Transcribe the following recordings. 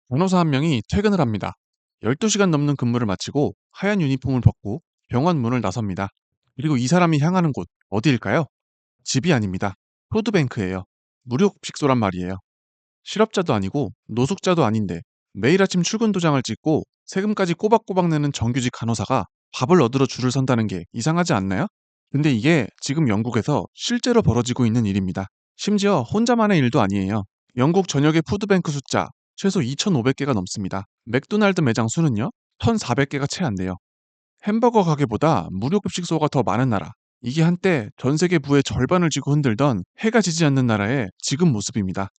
간호사 한 명이 퇴근을 합니다. 12시간 넘는 근무를 마치고 하얀 유니폼을 벗고 병원 문을 나섭니다. 그리고 이 사람이 향하는 곳, 어디일까요? 집이 아닙니다. 푸드뱅크예요. 무료급식소란 말이에요. 실업자도 아니고 노숙자도 아닌데 매일 아침 출근 도장을 찍고 세금까지 꼬박꼬박 내는 정규직 간호사가 밥을 얻으러 줄을 선다는 게 이상하지 않나요? 근데 이게 지금 영국에서 실제로 벌어지고 있는 일입니다. 심지어 혼자만의 일도 아니에요. 영국 전역의 푸드뱅크 숫자 최소 2,500개가 넘습니다. 맥도날드 매장 수는요? 1,400개가 채 안 돼요. 햄버거 가게보다 무료 급식소가 더 많은 나라. 이게 한때 전 세계 부의 절반을 쥐고 흔들던 해가 지지 않는 나라의 지금 모습입니다.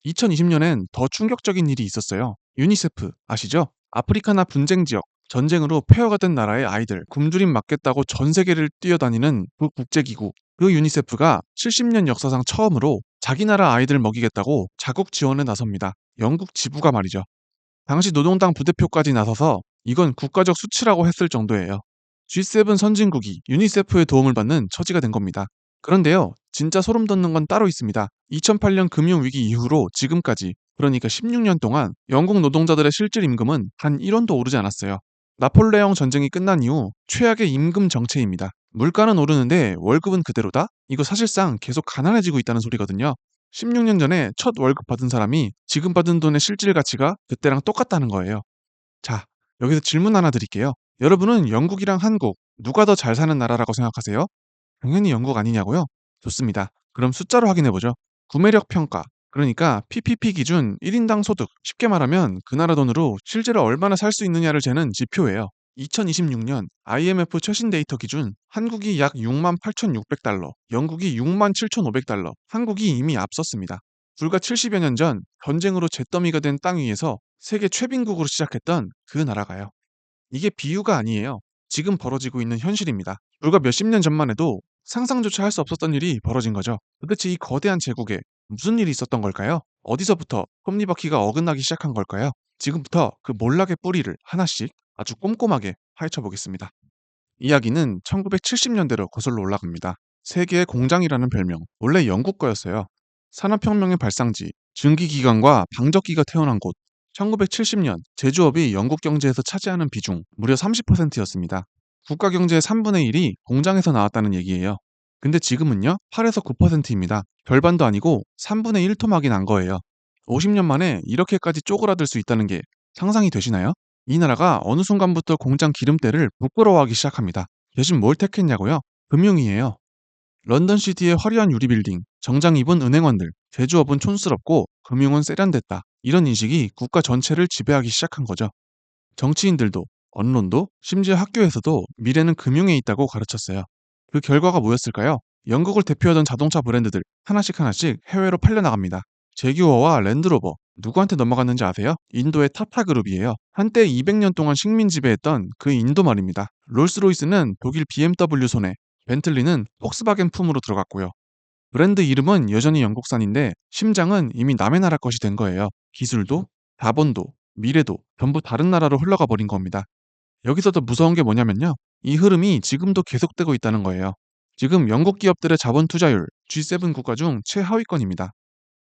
2020년엔 더 충격적인 일이 있었어요. 유니세프 아시죠? 아프리카나 분쟁 지역, 전쟁으로 폐허가 된 나라의 아이들 굶주림 막겠다고 전 세계를 뛰어다니는 그 국제기구. 그 유니세프가 70년 역사상 처음으로 자기 나라 아이들 먹이겠다고 자국 지원에 나섭니다. 영국 지부가 말이죠. 당시 노동당 부대표까지 나서서 이건 국가적 수치라고 했을 정도예요. G7 선진국이 유니세프의 도움을 받는 처지가 된 겁니다. 그런데요, 진짜 소름 돋는 건 따로 있습니다. 2008년 금융위기 이후로 지금까지, 그러니까 16년 동안 영국 노동자들의 실질 임금은 단 1원도 오르지 않았어요. 나폴레옹 전쟁이 끝난 이후 최악의 임금 정체입니다. 물가는 오르는데 월급은 그대로다? 이거 사실상 계속 가난해지고 있다는 소리거든요. 16년 전에 첫 월급 받은 사람이 지금 받은 돈의 실질 가치가 그때랑 똑같다는 거예요. 자, 여기서 질문 하나 드릴게요. 여러분은 영국이랑 한국, 누가 더 잘 사는 나라라고 생각하세요? 당연히 영국 아니냐고요? 좋습니다. 그럼 숫자로 확인해보죠. 구매력 평가. 그러니까 PPP 기준 1인당 소득. 쉽게 말하면 그 나라 돈으로 실제로 얼마나 살 수 있느냐를 재는 지표예요. 2026년 IMF 최신 데이터 기준 한국이 약 6만 8,600달러, 영국이 6만 7,500달러, 한국이 이미 앞섰습니다. 불과 70여 년 전 전쟁으로 잿더미가 된 땅 위에서 세계 최빈국으로 시작했던 그 나라가요. 이게 비유가 아니에요. 지금 벌어지고 있는 현실입니다. 불과 몇십 년 전만 해도 상상조차 할 수 없었던 일이 벌어진 거죠. 도대체 이 거대한 제국에 무슨 일이 있었던 걸까요? 어디서부터 톱니바퀴가 어긋나기 시작한 걸까요? 지금부터 그 몰락의 뿌리를 하나씩 아주 꼼꼼하게 파헤쳐 보겠습니다. 이야기는 1970년대로 거슬러 올라갑니다. 세계의 공장이라는 별명, 원래 영국 거였어요. 산업혁명의 발상지, 증기기관과 방적기가 태어난 곳, 1970년 제조업이 영국 경제에서 차지하는 비중 무려 30%였습니다. 국가 경제의 3분의 1이 공장에서 나왔다는 얘기예요. 근데 지금은요, 8에서 9%입니다. 별반도 아니고 3분의 1 토막이 난 거예요. 50년 만에 이렇게까지 쪼그라들 수 있다는 게 상상이 되시나요? 이 나라가 어느 순간부터 공장 기름때를 부끄러워하기 시작합니다. 대신 뭘 택했냐고요? 금융이에요. 런던 시티의 화려한 유리 빌딩, 정장 입은 은행원들, 제조업은 촌스럽고 금융은 세련됐다. 이런 인식이 국가 전체를 지배하기 시작한 거죠. 정치인들도, 언론도, 심지어 학교에서도 미래는 금융에 있다고 가르쳤어요. 그 결과가 뭐였을까요? 영국을 대표하던 자동차 브랜드들 하나씩 하나씩 해외로 팔려나갑니다. 제규어와 랜드로버, 누구한테 넘어갔는지 아세요? 인도의 타타 그룹이에요. 한때 200년 동안 식민 지배했던 그 인도 말입니다. 롤스로이스는 독일 BMW 손에, 벤틀리는 폭스바겐 품으로 들어갔고요. 브랜드 이름은 여전히 영국산인데 심장은 이미 남의 나라 것이 된 거예요. 기술도, 자본도, 미래도 전부 다른 나라로 흘러가 버린 겁니다. 여기서 더 무서운 게 뭐냐면요. 이 흐름이 지금도 계속되고 있다는 거예요. 지금 영국 기업들의 자본 투자율 G7 국가 중 최하위권입니다.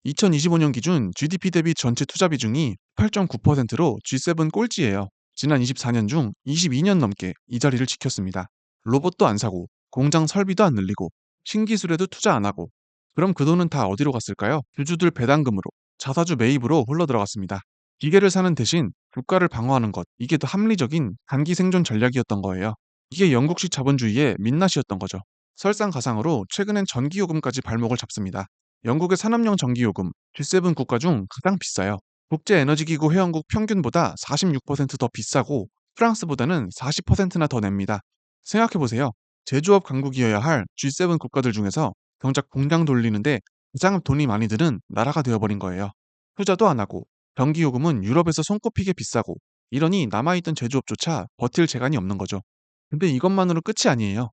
2025년 기준 GDP 대비 전체 투자 비중이 8.9%로 G7 꼴찌예요. 지난 24년 중 22년 넘게 이 자리를 지켰습니다. 로봇도 안 사고, 공장 설비도 안 늘리고, 신기술에도 투자 안 하고, 그럼 그 돈은 다 어디로 갔을까요? 주주들 배당금으로, 자사주 매입으로 흘러들어갔습니다. 기계를 사는 대신 국가를 방어하는 것, 이게 더 합리적인 단기 생존 전략이었던 거예요. 이게 영국식 자본주의의 민낯이었던 거죠. 설상가상으로 최근엔 전기요금까지 발목을 잡습니다. 영국의 산업용 전기요금, G7 국가 중 가장 비싸요. 국제에너지기구 회원국 평균보다 46%더 비싸고 프랑스보다는 40%나 더 냅니다. 생각해보세요. 제조업 강국이어야 할 G7 국가들 중에서 정작 공장 돌리는데 가장 돈이 많이 드는 나라가 되어버린 거예요. 투자도 안 하고 전기요금은 유럽에서 손꼽히게 비싸고 이러니 남아있던 제조업조차 버틸 재간이 없는 거죠. 근데 이것만으로 끝이 아니에요.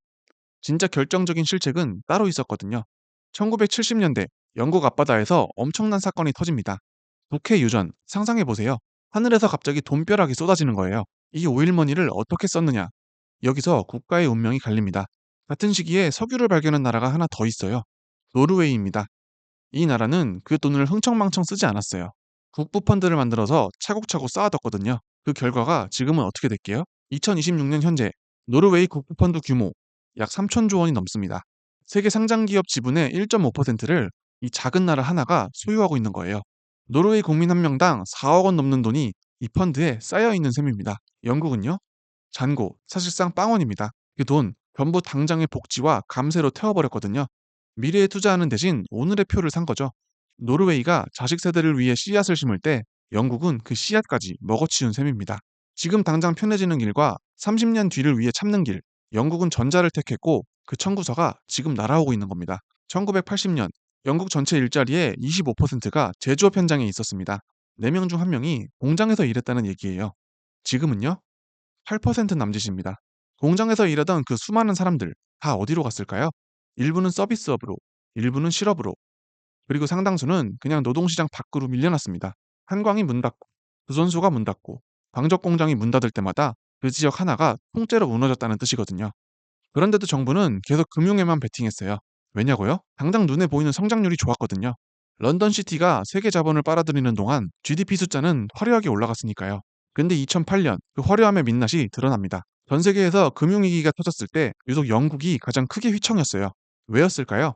진짜 결정적인 실책은 따로 있었거든요. 1970년대 영국 앞바다에서 엄청난 사건이 터집니다. 북해 유전, 상상해보세요. 하늘에서 갑자기 돈벼락이 쏟아지는 거예요. 이 오일머니를 어떻게 썼느냐? 여기서 국가의 운명이 갈립니다. 같은 시기에 석유를 발견한 나라가 하나 더 있어요. 노르웨이입니다. 이 나라는 그 돈을 흥청망청 쓰지 않았어요. 국부 펀드를 만들어서 차곡차곡 쌓아뒀거든요. 그 결과가 지금은 어떻게 됐게요? 2026년 현재 노르웨이 국부 펀드 규모 약 3천조 원이 넘습니다. 세계 상장 기업 지분의 1.5%를 이 작은 나라 하나가 소유하고 있는 거예요. 노르웨이 국민 한 명당 4억 원 넘는 돈이 이 펀드에 쌓여 있는 셈입니다. 영국은요? 잔고, 사실상 빵원입니다. 그 돈 전부 당장의 복지와 감세로 태워버렸거든요. 미래에 투자하는 대신 오늘의 표를 산 거죠. 노르웨이가 자식 세대를 위해 씨앗을 심을 때 영국은 그 씨앗까지 먹어치운 셈입니다. 지금 당장 편해지는 길과 30년 뒤를 위해 참는 길, 영국은 전자를 택했고 그 청구서가 지금 날아오고 있는 겁니다. 1980년 영국 전체 일자리의 25%가 제조업 현장에 있었습니다. 4명 중 1명이 공장에서 일했다는 얘기예요. 지금은요? 8% 남짓입니다. 공장에서 일하던 그 수많은 사람들 다 어디로 갔을까요? 일부는 서비스업으로, 일부는 실업으로, 그리고 상당수는 그냥 노동시장 밖으로 밀려났습니다. 한광이 문 닫고, 조선소가 문 닫고, 광적 공장이 문 닫을 때마다 그 지역 하나가 통째로 무너졌다는 뜻이거든요. 그런데도 정부는 계속 금융에만 베팅했어요. 왜냐고요? 당장 눈에 보이는 성장률이 좋았거든요. 런던 시티가 세계 자본을 빨아들이는 동안 GDP 숫자는 화려하게 올라갔으니까요. 근데 2008년 그 화려함의 민낯이 드러납니다. 전 세계에서 금융위기가 터졌을 때 유독 영국이 가장 크게 휘청였어요. 왜였을까요?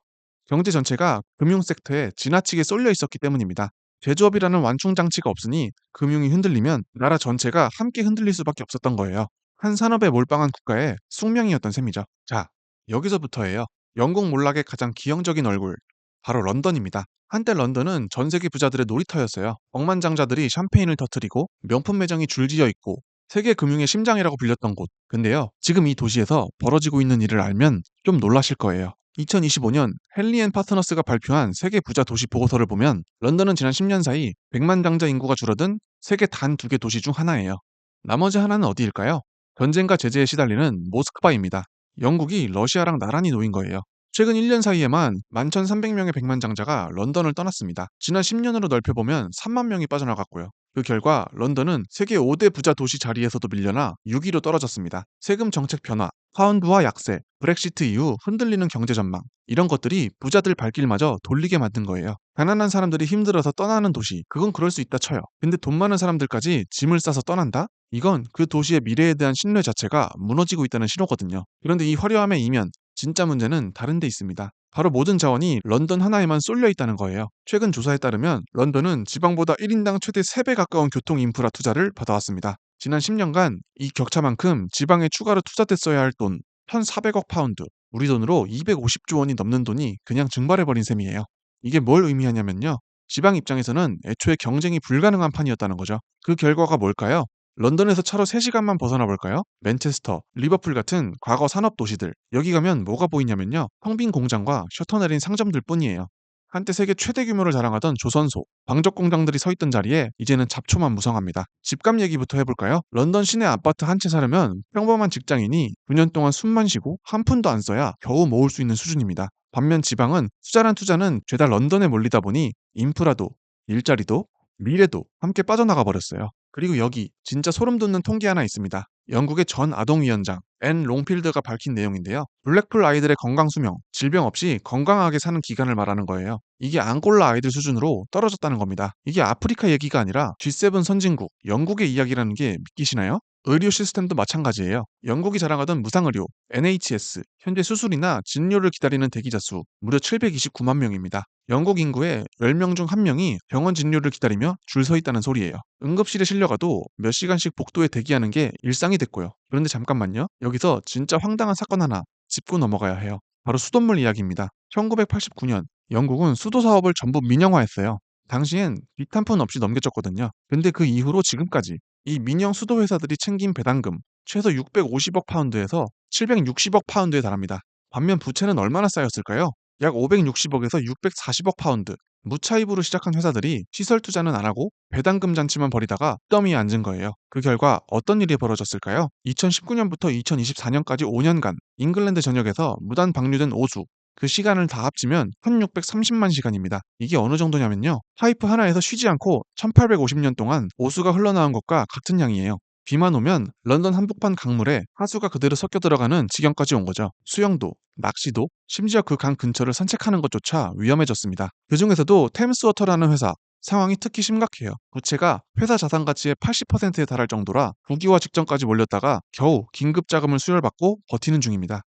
경제 전체가 금융 섹터에 지나치게 쏠려 있었기 때문입니다. 제조업이라는 완충 장치가 없으니 금융이 흔들리면 나라 전체가 함께 흔들릴 수밖에 없었던 거예요. 한 산업에 몰빵한 국가의 숙명이었던 셈이죠. 자, 여기서부터예요. 영국 몰락의 가장 기형적인 얼굴, 바로 런던입니다. 한때 런던은 전 세계 부자들의 놀이터였어요. 억만장자들이 샴페인을 터뜨리고 명품 매장이 줄지어 있고 세계 금융의 심장이라고 불렸던 곳. 근데요, 지금 이 도시에서 벌어지고 있는 일을 알면 좀 놀라실 거예요. 2025년 헨리 앤 파트너스가 발표한 세계 부자 도시 보고서를 보면 런던은 지난 10년 사이 100만 장자 인구가 줄어든 세계 단 2개 도시 중 하나예요. 나머지 하나는 어디일까요? 전쟁과 제재에 시달리는 모스크바입니다. 영국이 러시아랑 나란히 놓인 거예요. 최근 1년 사이에만 11,300명의 백만장자가 런던을 떠났습니다. 지난 10년으로 넓혀보면 3만 명이 빠져나갔고요. 그 결과 런던은 세계 5대 부자 도시 자리에서도 밀려나 6위로 떨어졌습니다. 세금 정책 변화, 파운드화 약세, 브렉시트 이후 흔들리는 경제 전망, 이런 것들이 부자들 발길마저 돌리게 만든 거예요. 가난한 사람들이 힘들어서 떠나는 도시, 그건 그럴 수 있다 쳐요. 근데 돈 많은 사람들까지 짐을 싸서 떠난다? 이건 그 도시의 미래에 대한 신뢰 자체가 무너지고 있다는 신호거든요. 그런데 이 화려함의 이면, 진짜 문제는 다른 데 있습니다. 바로 모든 자원이 런던 하나에만 쏠려 있다는 거예요. 최근 조사에 따르면 런던은 지방보다 1인당 최대 3배 가까운 교통 인프라 투자를 받아왔습니다. 지난 10년간 이 격차만큼 지방에 추가로 투자됐어야 할 돈 1,400억 파운드, 우리 돈으로 250조 원이 넘는 돈이 그냥 증발해버린 셈이에요. 이게 뭘 의미하냐면요. 지방 입장에서는 애초에 경쟁이 불가능한 판이었다는 거죠. 그 결과가 뭘까요? 런던에서 차로 3시간만 벗어나 볼까요? 맨체스터, 리버풀 같은 과거 산업 도시들. 여기 가면 뭐가 보이냐면요. 텅 빈 공장과 셔터 내린 상점들 뿐이에요. 한때 세계 최대 규모를 자랑하던 조선소, 광적 공장들이 서 있던 자리에 이제는 잡초만 무성합니다. 집값 얘기부터 해볼까요? 런던 시내 아파트 한 채 사려면 평범한 직장인이 9년 동안 숨만 쉬고 한 푼도 안 써야 겨우 모을 수 있는 수준입니다. 반면 지방은 투자란 투자는 죄다 런던에 몰리다 보니 인프라도, 일자리도, 미래도 함께 빠져나가 버렸어요. 그리고 여기 진짜 소름 돋는 통계 하나 있습니다. 영국의 전 아동위원장 앤 롱필드가 밝힌 내용인데요. 블랙풀 아이들의 건강 수명, 질병 없이 건강하게 사는 기간을 말하는 거예요. 이게 앙골라 아이들 수준으로 떨어졌다는 겁니다. 이게 아프리카 얘기가 아니라 G7 선진국, 영국의 이야기라는 게 믿기시나요? 의료 시스템도 마찬가지예요. 영국이 자랑하던 무상의료, NHS, 현재 수술이나 진료를 기다리는 대기자 수 무려 729만 명입니다. 영국 인구의 10명 중 1명이 병원 진료를 기다리며 줄 서 있다는 소리예요. 응급실에 실려가도 몇 시간씩 복도에 대기하는 게 일상이 됐고요. 그런데 잠깐만요. 여기서 진짜 황당한 사건 하나 짚고 넘어가야 해요. 바로 수돗물 이야기입니다. 1989년 영국은 수도 사업을 전부 민영화했어요. 당시엔 빚 한 푼 없이 넘겨줬거든요. 근데 그 이후로 지금까지 이 민영 수도 회사들이 챙긴 배당금 최소 650억 파운드에서 760억 파운드에 달합니다. 반면 부채는 얼마나 쌓였을까요? 약 560억에서 640억 파운드. 무차입으로 시작한 회사들이 시설 투자는 안 하고 배당금 잔치만 벌이다가 더미에 앉은 거예요. 그 결과 어떤 일이 벌어졌을까요? 2019년부터 2024년까지 5년간 잉글랜드 전역에서 무단 방류된 오수, 그 시간을 다 합치면 1630만 시간입니다. 이게 어느 정도냐면요. 파이프 하나에서 쉬지 않고 1850년 동안 오수가 흘러나온 것과 같은 양이에요. 비만 오면 런던 한복판 강물에 하수가 그대로 섞여 들어가는 지경까지 온 거죠. 수영도, 낚시도, 심지어 그 강 근처를 산책하는 것조차 위험해졌습니다. 그 중에서도 템스워터라는 회사, 상황이 특히 심각해요. 부채가 회사 자산 가치의 80%에 달할 정도라 국유화 직전까지 몰렸다가 겨우 긴급 자금을 수혈받고 버티는 중입니다.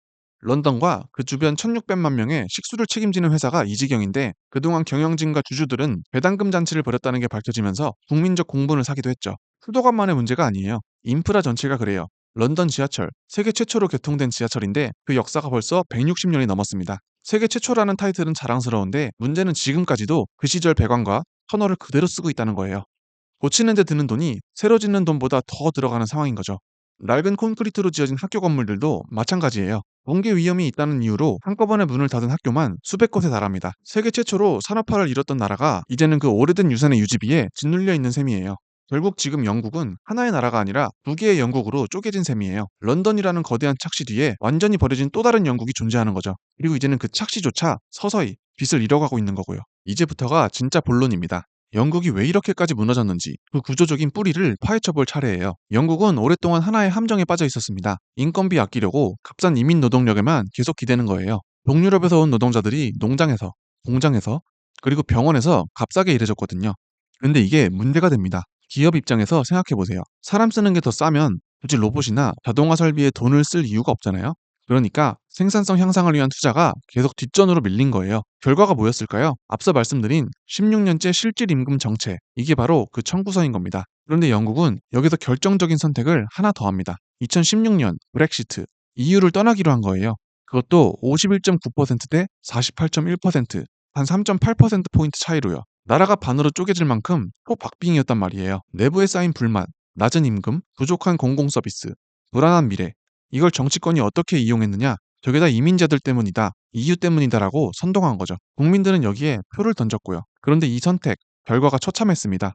런던과 그 주변 1600만 명의 식수를 책임지는 회사가 이 지경인데 그동안 경영진과 주주들은 배당금 잔치를 벌였다는 게 밝혀지면서 국민적 공분을 사기도 했죠. 수도관만의 문제가 아니에요. 인프라 전체가 그래요. 런던 지하철, 세계 최초로 개통된 지하철인데 그 역사가 벌써 160년이 넘었습니다. 세계 최초라는 타이틀은 자랑스러운데 문제는 지금까지도 그 시절 배관과 터널을 그대로 쓰고 있다는 거예요. 고치는 데 드는 돈이 새로 짓는 돈보다 더 들어가는 상황인 거죠. 낡은 콘크리트로 지어진 학교 건물들도 마찬가지예요. 붕괴 위험이 있다는 이유로 한꺼번에 문을 닫은 학교만 수백 곳에 달합니다. 세계 최초로 산업화를 이뤘던 나라가 이제는 그 오래된 유산의 유지비에 짓눌려 있는 셈이에요. 결국 지금 영국은 하나의 나라가 아니라 두 개의 영국으로 쪼개진 셈이에요. 런던이라는 거대한 착시 뒤에 완전히 버려진 또 다른 영국이 존재하는 거죠. 그리고 이제는 그 착시조차 서서히 빚을 잃어가고 있는 거고요. 이제부터가 진짜 본론입니다. 영국이 왜 이렇게까지 무너졌는지 그 구조적인 뿌리를 파헤쳐볼 차례예요. 영국은 오랫동안 하나의 함정에 빠져 있었습니다. 인건비 아끼려고 값싼 이민 노동력에만 계속 기대는 거예요. 동유럽에서 온 노동자들이 농장에서, 공장에서, 그리고 병원에서 값싸게 일해줬거든요. 근데 이게 문제가 됩니다. 기업 입장에서 생각해보세요. 사람 쓰는 게 더 싸면 굳이 로봇이나 자동화 설비에 돈을 쓸 이유가 없잖아요. 그러니까 생산성 향상을 위한 투자가 계속 뒷전으로 밀린 거예요. 결과가 뭐였을까요? 앞서 말씀드린 16년째 실질 임금 정책. 이게 바로 그 청구서인 겁니다. 그런데 영국은 여기서 결정적인 선택을 하나 더 합니다. 2016년 브렉시트, EU를 떠나기로 한 거예요. 그것도 51.9%대 48.1%, 한 3.8%포인트 차이로요. 나라가 반으로 쪼개질 만큼 박빙이었단 말이에요. 내부에 쌓인 불만, 낮은 임금, 부족한 공공서비스, 불안한 미래. 이걸 정치권이 어떻게 이용했느냐? 저게 다 이민자들 때문이다, EU 때문이다라고 선동한 거죠. 국민들은 여기에 표를 던졌고요. 그런데 이 선택, 결과가 처참했습니다.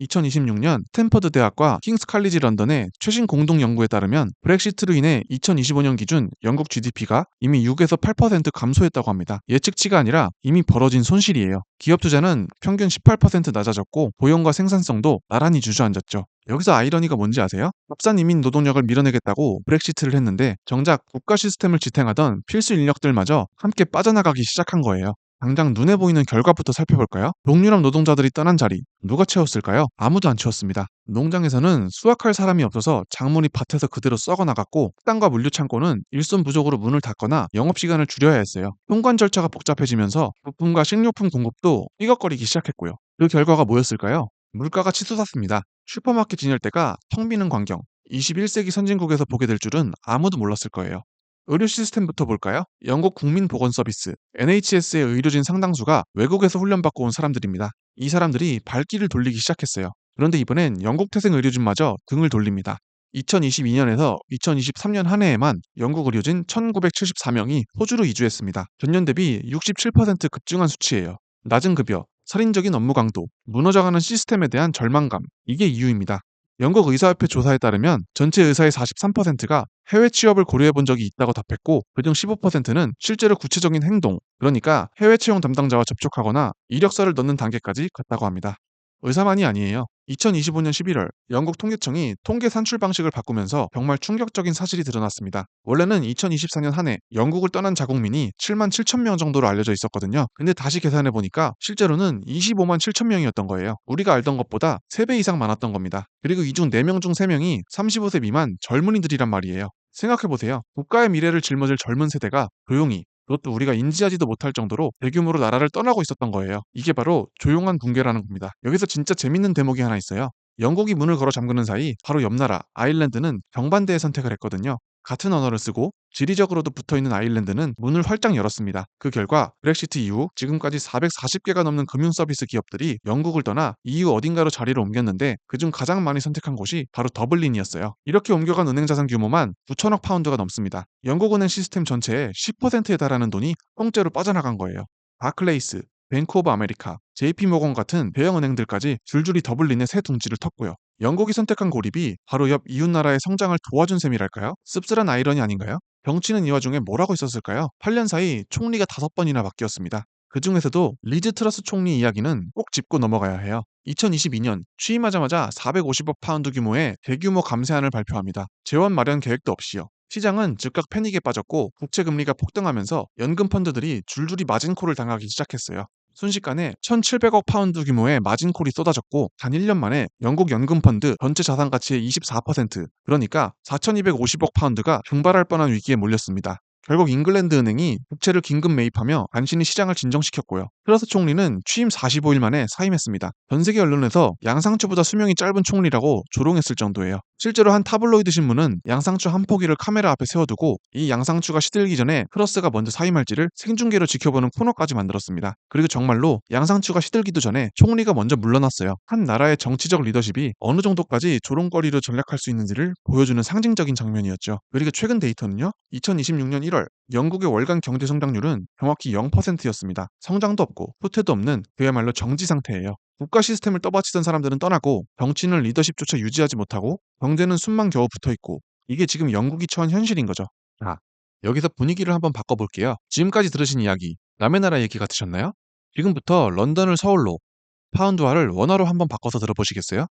2026년 스탠퍼드 대학과 킹스 칼리지 런던의 최신 공동 연구에 따르면 브렉시트로 인해 2025년 기준 영국 GDP가 이미 6에서 8% 감소했다고 합니다. 예측치가 아니라 이미 벌어진 손실이에요. 기업 투자는 평균 18% 낮아졌고 고용과 생산성도 나란히 주저앉았죠. 여기서 아이러니가 뭔지 아세요? 값싼 이민 노동력을 밀어내겠다고 브렉시트를 했는데 정작 국가 시스템을 지탱하던 필수 인력들마저 함께 빠져나가기 시작한 거예요. 당장 눈에 보이는 결과부터 살펴볼까요? 동유럽 노동자들이 떠난 자리, 누가 채웠을까요? 아무도 안 채웠습니다. 농장에서는 수확할 사람이 없어서 작물이 밭에서 그대로 썩어 나갔고, 식당과 물류 창고는 일손 부족으로 문을 닫거나 영업시간을 줄여야 했어요. 통관 절차가 복잡해지면서 부품과 식료품 공급도 삐걱거리기 시작했고요. 그 결과가 뭐였을까요? 물가가 치솟았습니다. 슈퍼마켓 진열대가 텅 비는 광경, 21세기 선진국에서 보게 될 줄은 아무도 몰랐을 거예요. 의료 시스템부터 볼까요? 영국 국민보건서비스, NHS의 의료진 상당수가 외국에서 훈련받고 온 사람들입니다. 이 사람들이 발길을 돌리기 시작했어요. 그런데 이번엔 영국 태생 의료진마저 등을 돌립니다. 2022년에서 2023년 한 해에만 영국 의료진 1974명이 호주로 이주했습니다. 전년 대비 67% 급증한 수치예요. 낮은 급여, 살인적인 업무 강도, 무너져가는 시스템에 대한 절망감, 이게 이유입니다. 영국 의사협회 조사에 따르면 전체 의사의 43%가 해외 취업을 고려해 본 적이 있다고 답했고, 그중 15%는 실제로 구체적인 행동, 그러니까 해외 채용 담당자와 접촉하거나 이력서를 넣는 단계까지 갔다고 합니다. 의사만이 아니에요. 2025년 11월 영국 통계청이 통계 산출 방식을 바꾸면서 정말 충격적인 사실이 드러났습니다. 원래는 2024년 한 해 영국을 떠난 자국민이 7만 7천 명 정도로 알려져 있었거든요. 근데 다시 계산해 보니까 실제로는 25만 7천 명이었던 거예요. 우리가 알던 것보다 3배 이상 많았던 겁니다. 그리고 이 중 4명 중 3명이 35세 미만 젊은이들이란 말이에요. 생각해보세요. 국가의 미래를 짊어질 젊은 세대가 조용히, 그것도 우리가 인지하지도 못할 정도로 대규모로 나라를 떠나고 있었던 거예요. 이게 바로 조용한 붕괴라는 겁니다. 여기서 진짜 재밌는 대목이 하나 있어요. 영국이 문을 걸어 잠그는 사이 바로 옆 나라 아일랜드는 정반대의 선택을 했거든요. 같은 언어를 쓰고 지리적으로도 붙어있는 아일랜드는 문을 활짝 열었습니다. 그 결과 브렉시트 이후 지금까지 440개가 넘는 금융 서비스 기업들이 영국을 떠나 EU 어딘가로 자리를 옮겼는데 그중 가장 많이 선택한 곳이 바로 더블린이었어요. 이렇게 옮겨간 은행 자산 규모만 9천억 파운드가 넘습니다. 영국 은행 시스템 전체의 10%에 달하는 돈이 통째로 빠져나간 거예요. 바클레이스, 뱅크 오브 아메리카, JP모건 같은 대형 은행들까지 줄줄이 더블린의 새 둥지를 텄고요. 영국이 선택한 고립이 바로 옆 이웃나라의 성장을 도와준 셈이랄까요? 씁쓸한 아이러니 아닌가요? 정치는 이 와중에 뭘 하고 있었을까요? 8년 사이 총리가 5번이나 바뀌었습니다. 그 중에서도 리즈 트러스 총리 이야기는 꼭 짚고 넘어가야 해요. 2022년 취임하자마자 450억 파운드 규모의 대규모 감세안을 발표합니다. 재원 마련 계획도 없이요. 시장은 즉각 패닉에 빠졌고 국채 금리가 폭등하면서 연금 펀드들이 줄줄이 마진콜을 당하기 시작했어요. 순식간에 1,700억 파운드 규모의 마진콜이 쏟아졌고 단 1년 만에 영국 연금 펀드 전체 자산 가치의 24%, 그러니까 4,250억 파운드가 증발할 뻔한 위기에 몰렸습니다. 결국 잉글랜드 은행이 국채를 긴급 매입하며 간신히 시장을 진정시켰고요. 트러스 총리는 취임 45일 만에 사임했습니다. 전 세계 언론에서 양상추보다 수명이 짧은 총리라고 조롱했을 정도예요. 실제로 한 타블로이드 신문은 양상추 한 포기를 카메라 앞에 세워두고 이 양상추가 시들기 전에 트러스가 먼저 사임할지를 생중계로 지켜보는 코너까지 만들었습니다. 그리고 정말로 양상추가 시들기도 전에 총리가 먼저 물러났어요. 한 나라의 정치적 리더십이 어느 정도까지 조롱거리로 전략할 수 있는지를 보여주는 상징적인 장면이었죠. 그리고 최근 데이터는요. 2026년 1월 영국의 월간 경제 성장률은 정확히 0%였습니다. 성장도 없고 후퇴도 없는 그야말로 정지 상태예요. 국가 시스템을 떠받치던 사람들은 떠나고 정치는 리더십조차 유지하지 못하고 경제는 숨만 겨우 붙어있고 이게 지금 영국이 처한 현실인 거죠. 자, 여기서 분위기를 한번 바꿔볼게요. 지금까지 들으신 이야기, 남의 나라 얘기 같으셨나요? 지금부터 런던을 서울로, 파운드화를 원화로 한번 바꿔서 들어보시겠어요?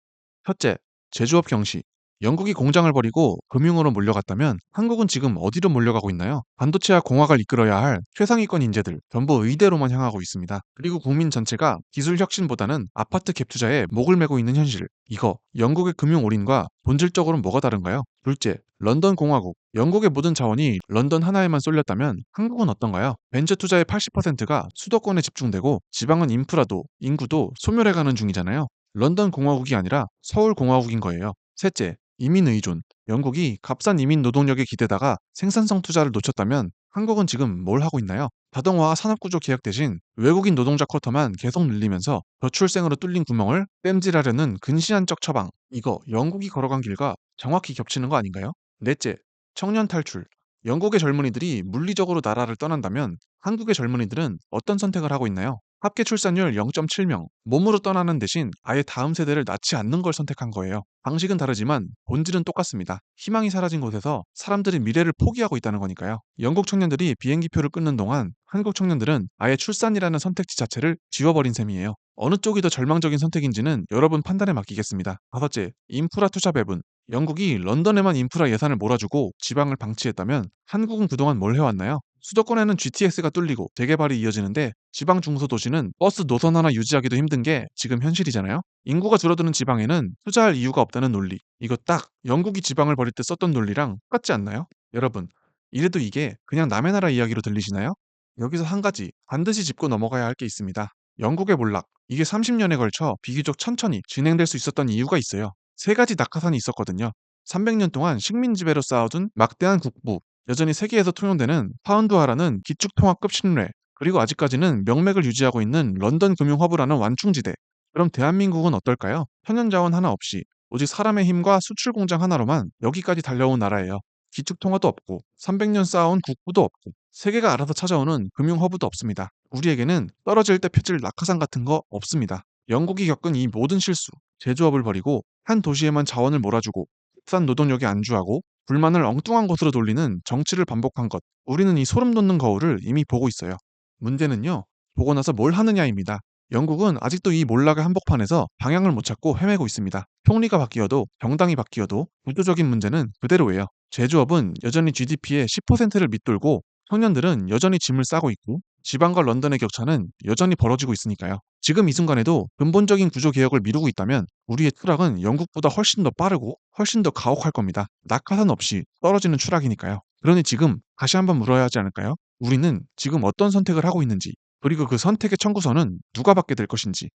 첫째, 제조업 경시. 영국이 공장을 버리고 금융으로 몰려갔다면 한국은 지금 어디로 몰려가고 있나요? 반도체와 공학을 이끌어야 할 최상위권 인재들, 전부 의대로만 향하고 있습니다. 그리고 국민 전체가 기술 혁신보다는 아파트 갭 투자에 목을 메고 있는 현실. 이거 영국의 금융 올인과 본질적으로는 뭐가 다른가요? 둘째, 런던 공화국. 영국의 모든 자원이 런던 하나에만 쏠렸다면 한국은 어떤가요? 벤처 투자의 80%가 수도권에 집중되고 지방은 인프라도 인구도 소멸해가는 중이잖아요. 런던 공화국이 아니라 서울 공화국인 거예요. 셋째, 이민 의존. 영국이 값싼 이민 노동력에 기대다가 생산성 투자를 놓쳤다면 한국은 지금 뭘 하고 있나요? 자동화 산업구조 계약 대신 외국인 노동자 쿼터만 계속 늘리면서 저출생으로 뚫린 구멍을 땜질하려는 근시안적 처방. 이거 영국이 걸어간 길과 정확히 겹치는 거 아닌가요? 넷째, 청년 탈출. 영국의 젊은이들이 물리적으로 나라를 떠난다면 한국의 젊은이들은 어떤 선택을 하고 있나요? 합계 출산율 0.7명, 몸으로 떠나는 대신 아예 다음 세대를 낳지 않는 걸 선택한 거예요. 방식은 다르지만 본질은 똑같습니다. 희망이 사라진 곳에서 사람들이 미래를 포기하고 있다는 거니까요. 영국 청년들이 비행기표를 끊는 동안 한국 청년들은 아예 출산이라는 선택지 자체를 지워버린 셈이에요. 어느 쪽이 더 절망적인 선택인지는 여러분 판단에 맡기겠습니다. 다섯째, 인프라 투자 배분. 영국이 런던에만 인프라 예산을 몰아주고 지방을 방치했다면 한국은 그동안 뭘 해왔나요? 수도권에는 GTX가 뚫리고 재개발이 이어지는데 지방 중소도시는 버스 노선 하나 유지하기도 힘든 게 지금 현실이잖아요. 인구가 줄어드는 지방에는 투자할 이유가 없다는 논리. 이거 딱 영국이 지방을 버릴 때 썼던 논리랑 똑같지 않나요? 여러분, 이래도 이게 그냥 남의 나라 이야기로 들리시나요? 여기서 한 가지 반드시 짚고 넘어가야 할 게 있습니다. 영국의 몰락. 이게 30년에 걸쳐 비교적 천천히 진행될 수 있었던 이유가 있어요. 세 가지 낙하산이 있었거든요. 300년 동안 식민 지배로 쌓아둔 막대한 국부, 여전히 세계에서 통용되는 파운드화라는 기축통화급 신뢰, 그리고 아직까지는 명맥을 유지하고 있는 런던 금융 허브라는 완충지대. 그럼 대한민국은 어떨까요? 천연자원 하나 없이 오직 사람의 힘과 수출 공장 하나로만 여기까지 달려온 나라예요. 기축통화도 없고 300년 쌓아온 국부도 없고 세계가 알아서 찾아오는 금융 허브도 없습니다. 우리에게는 떨어질 때 펴질 낙하산 같은 거 없습니다. 영국이 겪은 이 모든 실수, 제조업을 버리고 한 도시에만 자원을 몰아주고 국산 노동력에 안주하고 불만을 엉뚱한 곳으로 돌리는 정치를 반복한 것. 우리는 이 소름 돋는 거울을 이미 보고 있어요. 문제는요, 보고 나서 뭘 하느냐입니다. 영국은 아직도 이 몰락의 한복판에서 방향을 못 찾고 헤매고 있습니다. 총리가 바뀌어도 정당이 바뀌어도 구조적인 문제는 그대로예요. 제조업은 여전히 GDP의 10%를 밑돌고 청년들은 여전히 짐을 싸고 있고 지방과 런던의 격차는 여전히 벌어지고 있으니까요. 지금 이 순간에도 근본적인 구조 개혁을 미루고 있다면 우리의 추락은 영국보다 훨씬 더 빠르고 훨씬 더 가혹할 겁니다. 낙하산 없이 떨어지는 추락이니까요. 그러니 지금 다시 한번 물어야 하지 않을까요? 우리는 지금 어떤 선택을 하고 있는지, 그리고 그 선택의 청구서는 누가 받게 될 것인지.